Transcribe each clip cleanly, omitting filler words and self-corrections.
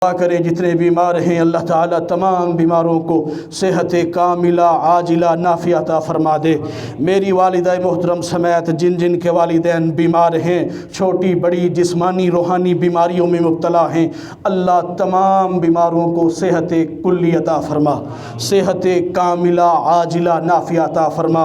دعا کریں جتنے بیمار ہیں اللہ تعالیٰ تمام بیماروں کو صحت کاملہ عاجلہ نافع عطا فرما دے۔ میری والدہ محترم سمیت جن جن کے والدین بیمار ہیں، چھوٹی بڑی جسمانی روحانی بیماریوں میں مبتلا ہیں، اللہ تمام بیماروں کو صحت کلی عطا فرما، صحت کاملہ عاجلہ نافع عطا فرما۔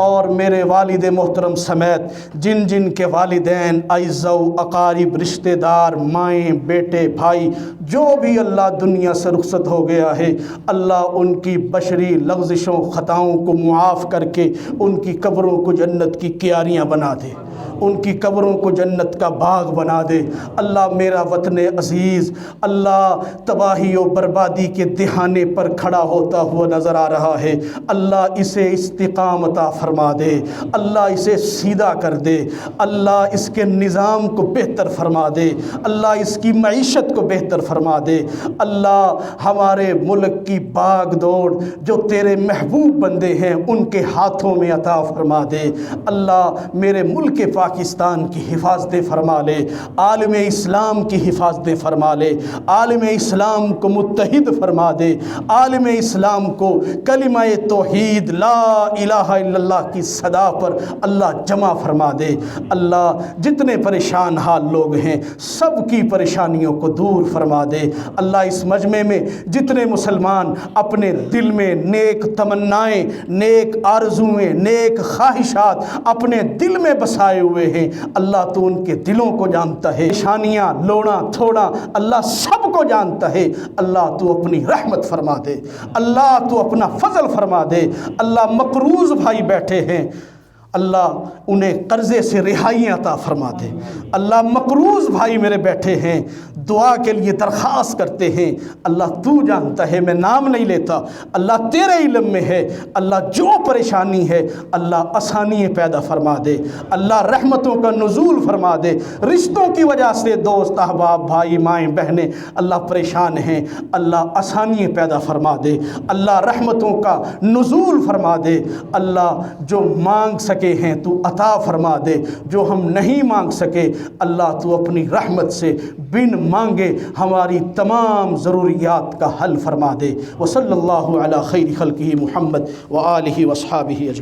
اور میرے والد محترم سمیت جن جن کے والدین اعزاء و اقارب رشتہ دار مائیں بیٹے بھائی جو بھی اللہ دنیا سے رخصت ہو گیا ہے، اللہ ان کی بشری لغزشوں خطاؤں کو معاف کر کے ان کی قبروں کو جنت کی کیاریاں بنا دے، ان کی قبروں کو جنت کا باغ بنا دے۔ اللہ میرا وطن عزیز اللہ تباہی و بربادی کے دہانے پر کھڑا ہوتا ہوا نظر آ رہا ہے، اللہ اسے استقامت عطا فرما دے، اللہ اسے سیدھا کر دے، اللہ اس کے نظام کو بہتر فرما دے، اللہ اس کی معیشت کو بہتر فرما دے۔ اللہ ہمارے ملک کی باغ دوڑ جو تیرے محبوب بندے ہیں ان کے ہاتھوں میں عطا فرما دے۔ اللہ میرے ملک پاکستان کی حفاظت فرما لے، عالم اسلام کی حفاظت فرما لے، عالم اسلام کو متحد فرما دے، عالم اسلام کو کلمہ توحید لا الہ الا اللہ کی صدا پر اللہ جمع فرما دے۔ اللہ جتنے پریشان حال لوگ ہیں سب کی پریشانیوں کو دور فرما دے۔ اللہ اس مجمع میں جتنے مسلمان اپنے دل میں نیک تمنائیں، نیک آرزویں، نیک خواہشات اپنے دل میں بسائے ہوئے ہیں، اللہ تو ان کے دلوں کو جانتا ہے، پریشانیاں لوڑا تھوڑا اللہ سب کو جانتا ہے۔ اللہ تو اپنی رحمت فرما دے، اللہ تو اپنا فضل فرما دے۔ اللہ مقروض بھائی بیٹھے ہیں، اللہ انہیں قرضے سے رہائی عطا فرما دے۔ اللہ مقروض بھائی میرے بیٹھے ہیں، دعا کے لیے درخواست کرتے ہیں، اللہ تو جانتا ہے، میں نام نہیں لیتا، اللہ تیرے علم میں ہے۔ اللہ جو پریشانی ہے اللہ آسانی پیدا فرما دے، اللہ رحمتوں کا نزول فرما دے۔ رشتوں کی وجہ سے دوست احباب بھائی مائیں بہنیں اللہ پریشان ہیں، اللہ آسانی پیدا فرما دے، اللہ رحمتوں کا نزول فرما دے۔ اللہ جو مانگ سکے ہیں تو عطا فرما دے، جو ہم نہیں مانگ سکے اللہ تو اپنی رحمت سے بن مانگے ہماری تمام ضروریات کا حل فرما دے۔ وصلی اللہ علی خیر خلقہ محمد وآلہ وصحابہ اجمعین۔